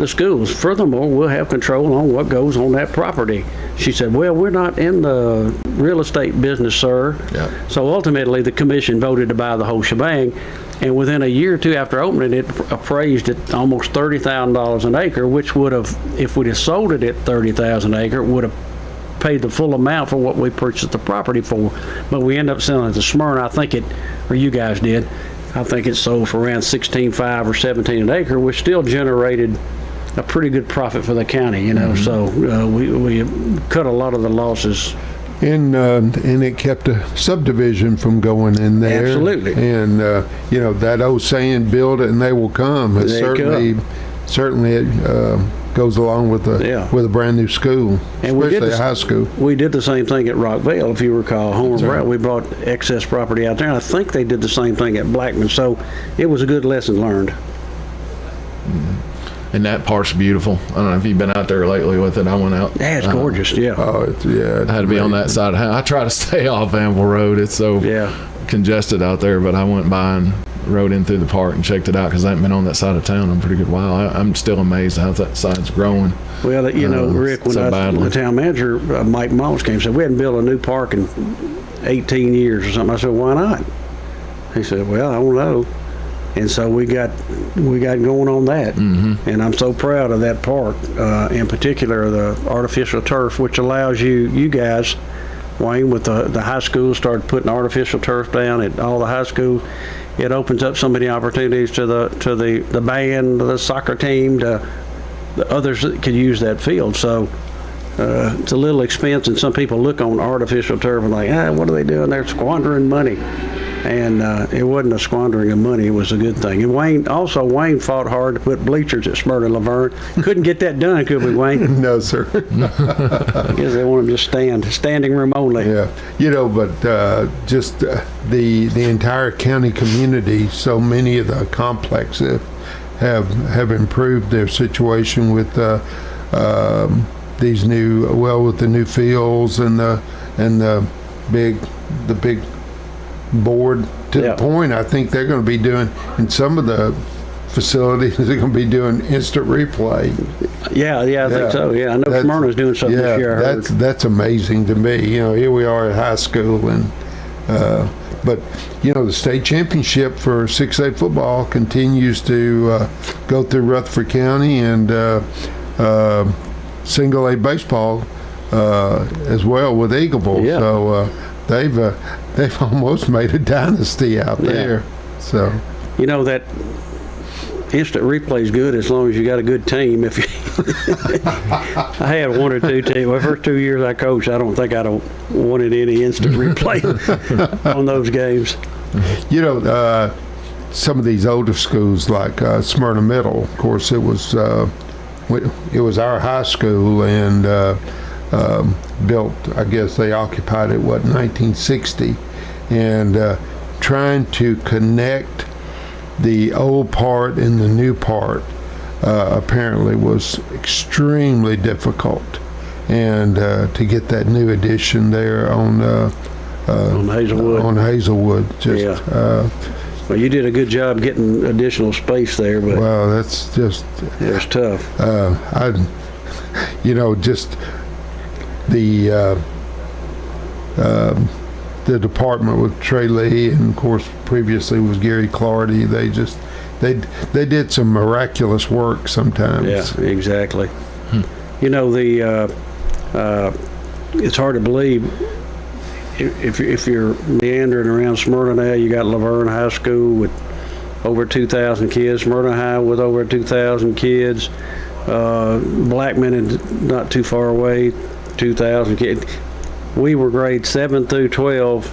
the schools. Furthermore, we'll have control on what goes on that property. She said, well, we're not in the real estate business, sir. Yeah. So ultimately, the commission voted to buy the whole shebang. And within a year or two after opening it, appraised at almost $30,000 an acre, which would have, if we'd have sold it at $30,000 an acre, would have paid the full amount for what we purchased the property for. But we ended up selling it to Smyrna. I think it, or you guys did, I think it sold for around $16.5 or $17 an acre, which still generated a pretty good profit for the county, you know. So we cut a lot of the losses. And it kept a subdivision from going in there. Absolutely. And you know, that old saying, "Build it and they will come," has certainly it goes along with a brand new school, and especially a high school. We did the same thing at Rockvale, if you recall. Homer Brown, we bought excess property out there, and I think they did the same thing at Blackman. So it was a good lesson learned. And that part's beautiful. I don't know if you've been out there lately with it. I went out. Yeah, it's gorgeous. Yeah. Oh, I had to be on that side of town. I try to stay off Anvil Road. It's so congested out there, but I went by and rode in through the park and checked it out because I haven't been on that side of town in a pretty good while. I'm still amazed how that side's growing. Well, you know, Rick, when the town manager, Mike Moss, came and said, we hadn't built a new park in 18 years or something. I said, why not? He said, well, I don't know. And so we got going on that, and I'm so proud of that park, in particular the artificial turf, which allows you guys, Wayne, with the high school, started putting artificial turf down at all the high schools. It opens up so many opportunities to the band, the soccer team, to the others that could use that field. So it's a little expense, and some people look on artificial turf and like, what are they doing? They're squandering money. And it wasn't a squandering of money. It was a good thing. And Wayne fought hard to put bleachers at Smyrna Laverne. Couldn't get that done, could we, Wayne? No, sir. I guess they want them to standing room only. Yeah, you know, but just the entire county community, so many of the complexes have improved their situation with these new, with the new fields and the big board, to the point I think they're going to be doing in some of the facilities, they're going to be doing instant replay. Yeah, I think so. Yeah, I know Smyrna's doing something this year. I heard. That's amazing to me. You know, here we are at high school, and but you know, the state championship for 6A football continues to go through Rutherford County, and single A baseball as well with Eagleville. Yeah. So they've almost made a dynasty out there. So you know that instant replay is good as long as you got a good team. If I had one or two teams, my first 2 years I coached, I don't think I'd have wanted any instant replay on those games. You know, some of these older schools like Smyrna Middle, of course, it was our high school, and built, I guess they occupied it, 1960, and trying to connect the old part and the new part apparently was extremely difficult, and to get that new addition there on Hazelwood, just well, you did a good job getting additional space there, but that's just, it was tough. Just the department with Trey Lee, and of course previously was Gary Clardy. They did some miraculous work sometimes. Yeah, exactly. You know, it's hard to believe if you're meandering around Smyrna now. You got Laverne High School with over 2,000 kids, Smyrna High with over 2,000 kids, Blackman and not too far away, 2,000 kids. We were grades 7 through 12,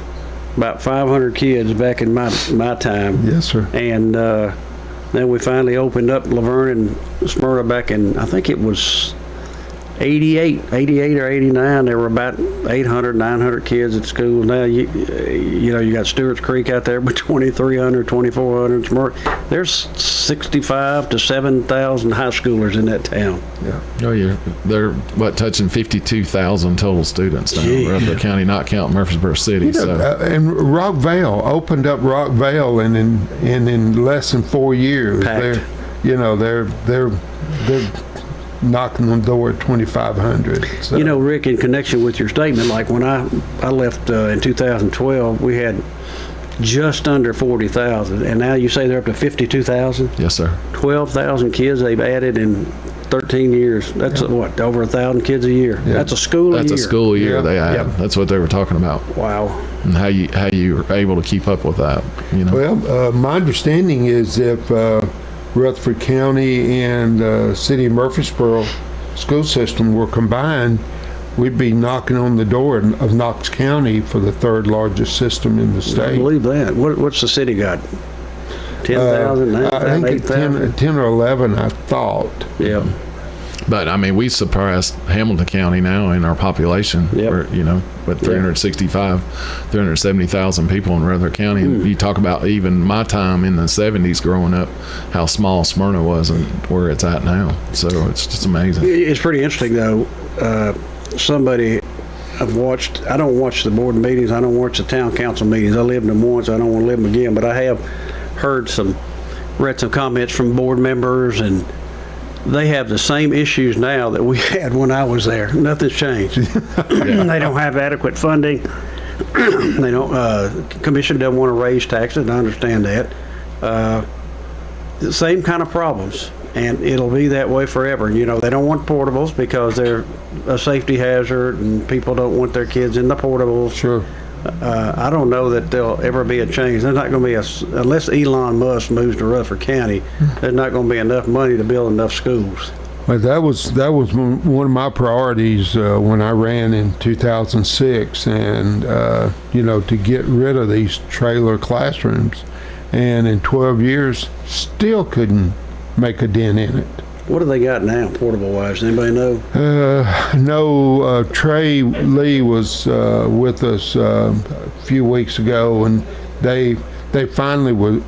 about 500 kids back in my time. Yes, sir. And then we finally opened up Laverne and Smyrna back in, I think it was 88 or 89. There were about 800, 900 kids at school. Now, you got Stewart's Creek out there with 2,300, 2,400. Smyrna. There's 65 to 7,000 high schoolers in that town. Yeah. Oh, they're touching 52,000 total students now in Rutherford County, not counting Murfreesboro City. And Rockvale opened up Rockvale, and in less than 4 years, they're knocking on the door at 2,500. So. Rick, in connection with your statement, like when I left in 2012, we had just under 40,000, and now you say they're up to 52,000? Yes, sir. 12,000 kids they've added in 13 years. That's what, over 1,000 kids a year? Yeah. That's a school a year. That's a school a year they add. That's what they were talking about. Wow. And how you are able to keep up with that, Well, my understanding is if Rutherford County and City of Murfreesboro school system were combined, we'd be knocking on the door of Knox County for the third largest system in the state. I believe that. What's the city got? 10,000, 9,000, 8,000? 10 or 11, I thought. Yeah. But we surpassed Hamilton County now in our population. Yep. With 370,000 people in Rutherford County. And you talk about even my time in the 70s growing up, how small Smyrna was and where it's at now. So it's just amazing. It's pretty interesting, though. Somebody I've watched, I don't watch the board meetings, I don't watch the town council meetings. I lived in them once, I don't want to live them again, but I have read some comments from board members, and they have the same issues now that we had when I was there. Nothing's changed. They don't have adequate funding. They don't. Commission doesn't want to raise taxes. I understand that. The same kind of problems, and it'll be that way forever. They don't want portables because they're a safety hazard, and people don't want their kids in the portables. Sure. I don't know that there'll ever be a change. There's not going to be unless Elon Musk moves to Rutherford County, there's not going to be enough money to build enough schools. Well, that was one of my priorities when I ran in 2006, and to get rid of these trailer classrooms, and in 12 years still couldn't make a dent in it. What do they got now, portable-wise? Anybody know? No. Trey Lee was with us a few weeks ago, and they finally were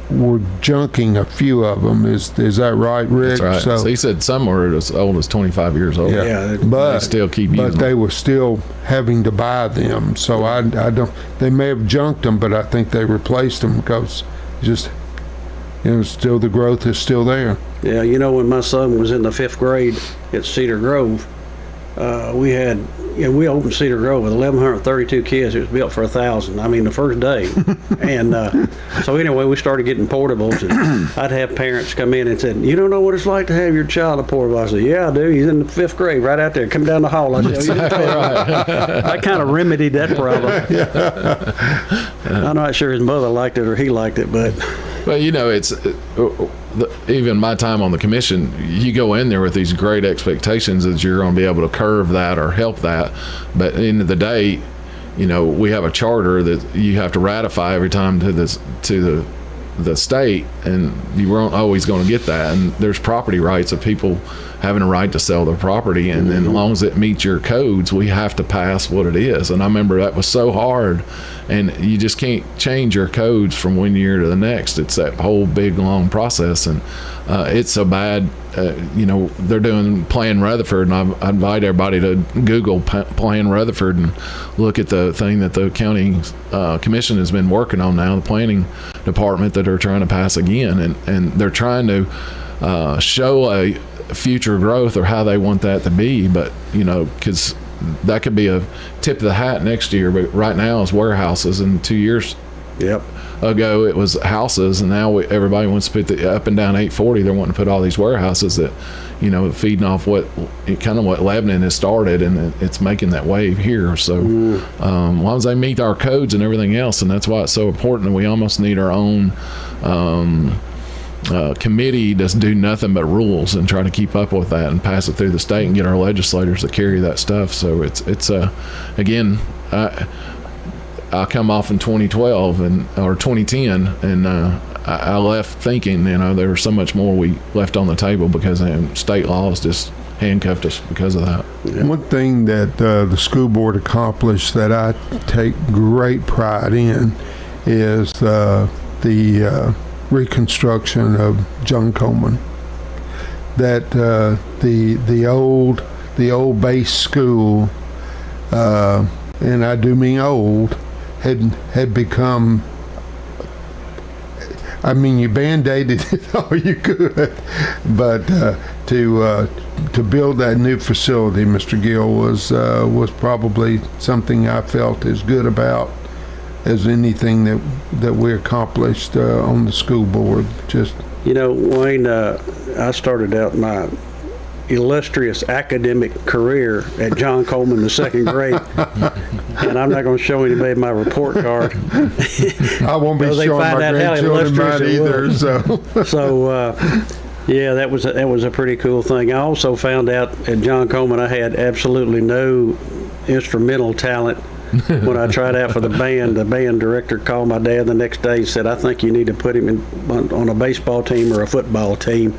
junking a few of them. Is that right, Rick? That's right. So he said some were as old as 25 years old. Yeah, but they still keep using them. But they were still having to buy them. So I don't. They may have junked them, but I think they replaced them because still the growth is still there. Yeah, when my son was in the 5th grade at Cedar Grove, we opened Cedar Grove with 1,132 kids. It was built for 1,000. The first day. And so anyway, we started getting portables, and I'd have parents come in and said, "You don't know what it's like to have your child a portable." I said, "Yeah, I do. He's in the 5th grade, right out there. Come down the hall." I said, I kind of remedied that problem. I'm not sure his mother liked it or he liked it, but. Well, it's even my time on the commission, you go in there with these great expectations that you're going to be able to curve that or help that. But at the end of the day, we have a charter that you have to ratify every time to the state, and you weren't always going to get that. And there's property rights of people having a right to sell their property, and then as long as it meets your codes, we have to pass what it is. And I remember that was so hard, and you just can't change your codes from one year to the next. It's that whole big long process, and it's so bad. They're doing Plan Rutherford, and I invite everybody to Google Plan Rutherford and look at the thing that the county commission has been working on now, the planning department, that are trying to pass again, and they're trying to show a future growth or how they want that to be, but because that could be a tip of the hat next year, but right now it's warehouses, and 2 years ago it was houses, and now everybody wants to put the up and down 840. They're wanting to put all these warehouses that feeding off what Lebanon has started, and it's making that wave here. So as long as they meet our codes and everything else, and that's why it's so important, we almost need our own committee to do nothing but rules and try to keep up with that and pass it through the state and get our legislators to carry that stuff. So it's again, I come off in 2012 or 2010, and I left thinking there was so much more we left on the table because state laws just handcuffed us because of that. Yeah. One thing that the school board accomplished that I take great pride in is the reconstruction of John Coleman. That the old base school, and I do mean old, had become I mean, you band-aided it all you could, but to build that new facility, Mr. Gill, was probably something I felt as good about as anything that we accomplished on the school board. Just Wayne, I started out my illustrious academic career at John Coleman, the second grade, and I'm not going to show anybody my report card. I won't be showing my grandchildren mine either. Yeah, that was a pretty cool thing. I also found out at John Coleman I had absolutely no instrumental talent. When I tried out for the band director called my dad the next day and said, "I think you need to put him on a baseball team or a football team.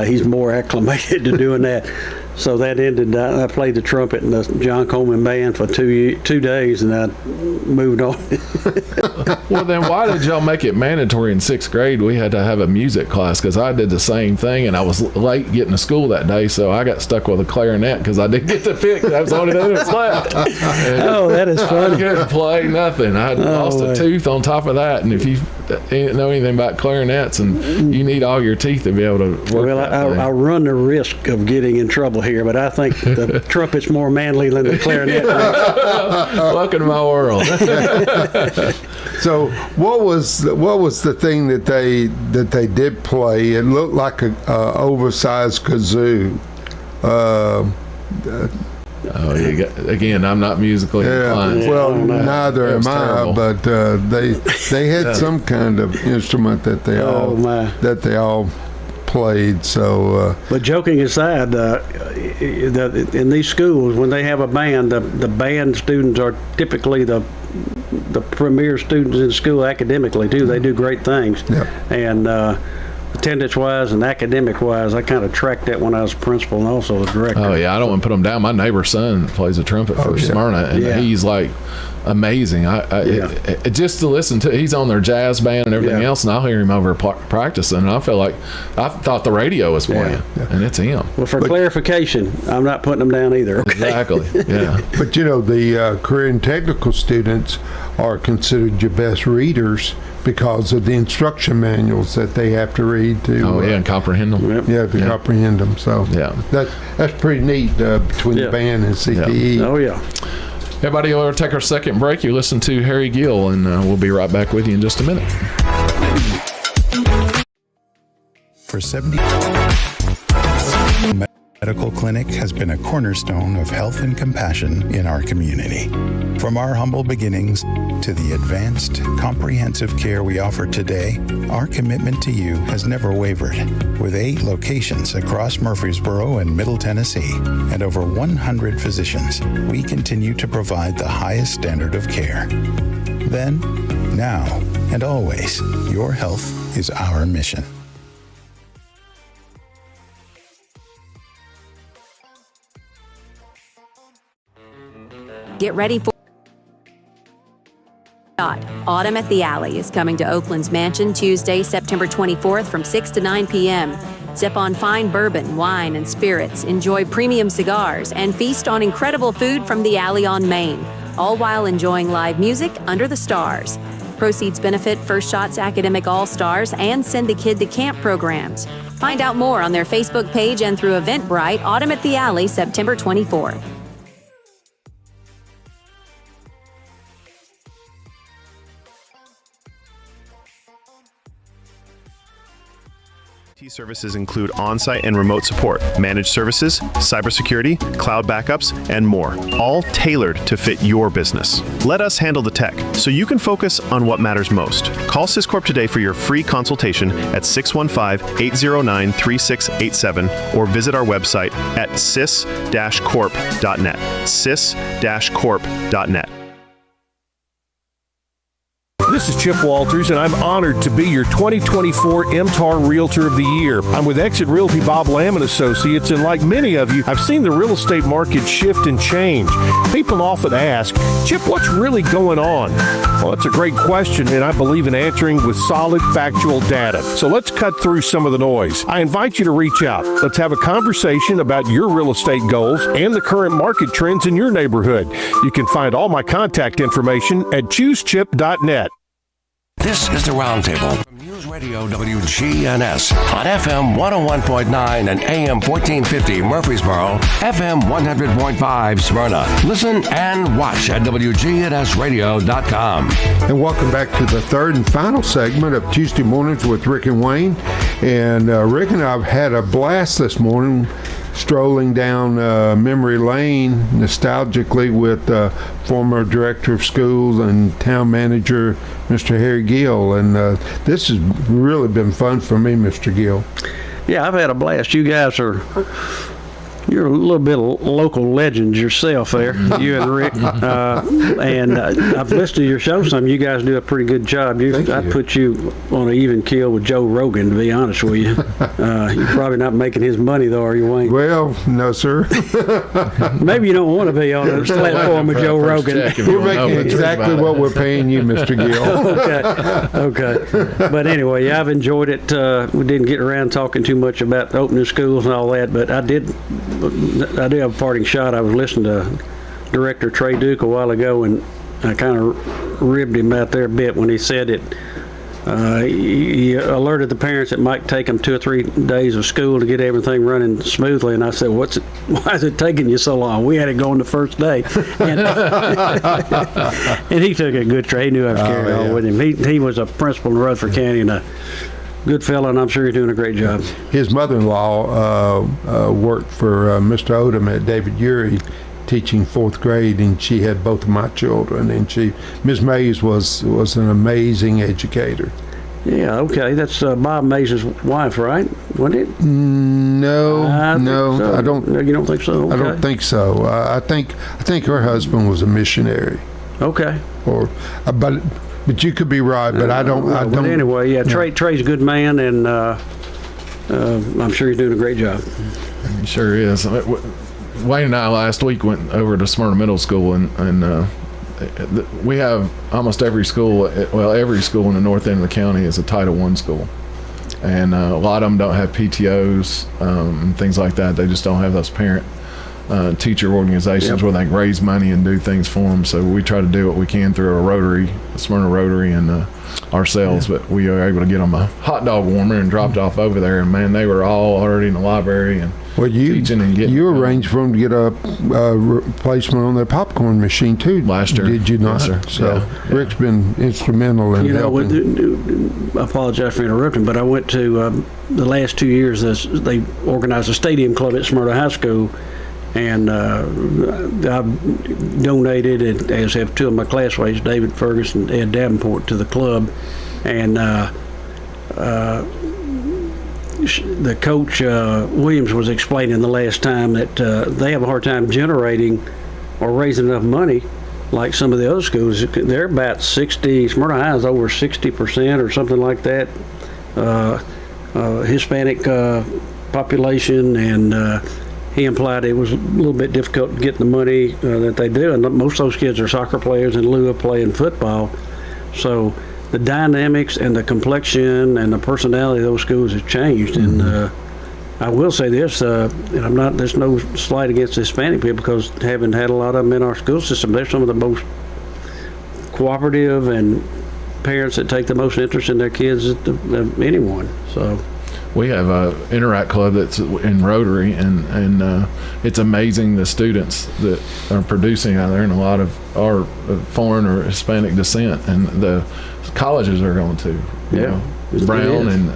He's more acclimated to doing that." So that ended. I played the trumpet in the John Coleman band for 2 days, and I moved on. Well, then why did y'all make it mandatory in 6th grade? We had to have a music class because I did the same thing, and I was late getting to school that day, so I got stuck with a clarinet because I didn't get to pick. That was the only thing that was left. Oh, that is funny. I couldn't play nothing. I had lost a tooth on top of that, and if you didn't know anything about clarinets, and you need all your teeth to be able to work. Well, I run the risk of getting in trouble here, but I think the trumpet's more manly than the clarinet. Welcome to my world. So, what was the thing that they did play? It looked like a oversized kazoo. Again, I'm not musically inclined. Well, neither am I. But they had some kind of instrument that they all played. So, but joking aside, in these schools, when they have a band, the band students are typically the premier students in school academically too. They do great things, and attendance-wise and academic-wise, I kind of tracked that when I was principal and also the director. Oh yeah, I don't want to put them down. My neighbor's son plays the trumpet for Smyrna, and he's like amazing. Just to listen to, he's on their jazz band and everything else, and I'll hear him over practicing, and I feel like I thought the radio was playing, and it's him. Well, for clarification, I'm not putting them down either. Okay? Exactly. Yeah. But the career and technical students are considered your best readers because of the instruction manuals that they have to read to. And comprehend them. Comprehend them. So that's pretty neat between the band and CTE. Oh yeah. Everybody, we'll take our second break. You listen to Harry Gill, and we'll be right back with you in just a minute. For 70 Medical Clinic has been a cornerstone of health and compassion in our community. From our humble beginnings to the advanced, comprehensive care we offer today, our commitment to you has never wavered. With 8 locations across Murfreesboro and Middle Tennessee and over 100 physicians, we continue to provide the highest standard of care. Then, now, and always, your health is our mission. Get ready for Autumn at the Alley is coming to Oakland's Mansion Tuesday, September 24th from 6 to 9 p.m. Sip on fine bourbon, wine, and spirits, enjoy premium cigars, and feast on incredible food from the Alley on Main, all while enjoying live music under the stars. Proceeds benefit First Shots Academic All-Stars and Send the Kid to Camp programs. Find out more on their Facebook page and through Eventbrite. Autumn at the Alley, September 24th. Services include on-site and remote support, managed services, cybersecurity, cloud backups, and more, all tailored to fit your business. Let us handle the tech so you can focus on what matters most. Call Syscorp today for your free consultation at 615-809-3687 or visit our website at sys-corp.net. sys-corp.net. This is Chip Walters, and I'm honored to be your 2024 MTAR Realtor of the Year. I'm with Exit Realty Bob Lamb & Associates, and like many of you, I've seen the real estate market shift and change. People often ask, Chip, what's really going on? Well, that's a great question, and I believe in answering with solid, factual data. So let's cut through some of the noise. I invite you to reach out. Let's have a conversation about your real estate goals and the current market trends in your neighborhood. You can find all my contact information at choosechip.net. This is the Roundtable from News Radio WGNS on FM 101.9 and AM 1450 Murfreesboro, FM 100.5 Smyrna. Listen and watch at wgnsradio.com. And welcome back to the third and final segment of Tuesday Mornings with Rick and Wayne. And Rick and I have had a blast this morning strolling down memory lane nostalgically with former director of schools and town manager Mr. Harry Gill, and this has really been fun for me, Mr. Gill. Yeah, I've had a blast. You guys you're a little bit of local legends yourself there, you and Rick. And I've listened to your show some. You guys do a pretty good job. I'd put you on an even keel with Joe Rogan, to be honest with you. You're probably not making his money, though, are you, Wayne? Well, no, sir. Maybe you don't want to be on a platform with Joe Rogan. We're making exactly what we're paying you, Mr. Gill. Okay. But anyway, yeah, I've enjoyed it. We didn't get around talking too much about opening schools and all that, but I do have a parting shot. I was listening to Director Trey Duke a while ago, and I kind of ribbed him out there a bit when he said it. He alerted the parents it might take them 2 or 3 days of school to get everything running smoothly, and I said, why is it taking you so long? We had it going the first day. And, and he took it good. He knew I was carrying on with him. He was a principal in Rutherford County, and a good fellow, and I'm sure you're doing a great job. His mother-in-law worked for Mr. Odom at David Urey, teaching 4th grade, and she had both of my children. And Ms. Mays was an amazing educator. Yeah, okay, that's Bob Mays' wife, right? Wasn't it? No, so. I don't. You don't think so? Okay. I don't think so. I think her husband was a missionary. Okay. But you could be right, but I don't. But anyway, yeah, Trey's a good man, and I'm sure he's doing a great job. He sure is. Wayne and I last week went over to Smyrna Middle School, and we have almost every school. Well, every school in the north end of the county is a Title I school, and a lot of them don't have PTOs and things like that. They just don't have those parent teacher organizations where they can raise money and do things for them. So we try to do what we can through a Rotary, Smyrna Rotary, and ourselves. But we are able to get them a hot dog warmer and dropped off over there. And man, they were all already in the library and teaching and getting. You arranged for them to get a replacement on their popcorn machine too last year. Did you not? Yes, sir. So Rick's been instrumental in helping. I apologize for interrupting, but I went to the last 2 years. They organized a stadium club at Smyrna High School. And I've donated, as have 2 of my classmates, David Ferguson and Ed Davenport, to the club. And the coach, Williams, was explaining the last time that they have a hard time generating or raising enough money like some of the other schools. They're about 60, Smyrna High is over 60% or something like that, Hispanic population, and he implied it was a little bit difficult to get the money that they do, and most of those kids are soccer players in lieu of playing football. So the dynamics and the complexion and the personality of those schools has changed. And I will say this, and there's no slight against the Hispanic people, because having had a lot of them in our school system, they're some of the most cooperative and parents that take the most interest in their kids of anyone. So. We have a Interact Club that's in Rotary, and it's amazing the students that are producing out there, and a lot of our foreign or Hispanic descent, and the colleges are going to, Brown and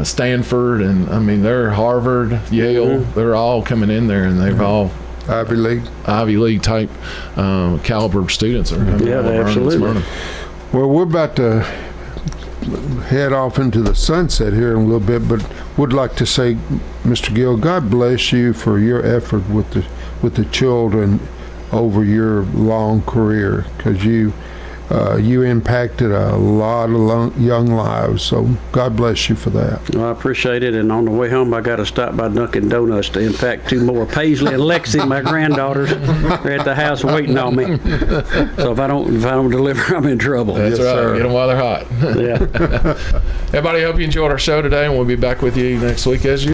Stanford, and I mean they're Harvard, Yale, they're all coming in there, and they've all Ivy League type caliber students are coming. Yeah, absolutely. Well, we're about to head off into the sunset here in a little bit, but would like to say, Mr. Gill, God bless you for your effort with the children over your long career, because you impacted a lot of young lives. So God bless you for that. Well, I appreciate it. And on the way home, I got to stop by Dunkin' Donuts to impact 2 more. Paisley and Lexi, my granddaughters, are at the house waiting on me. So if I don't deliver, I'm in trouble. That's right. Sir. Get them while they're hot. Yeah. Everybody, hope you enjoyed our show today, and we'll be back with you next week as usual.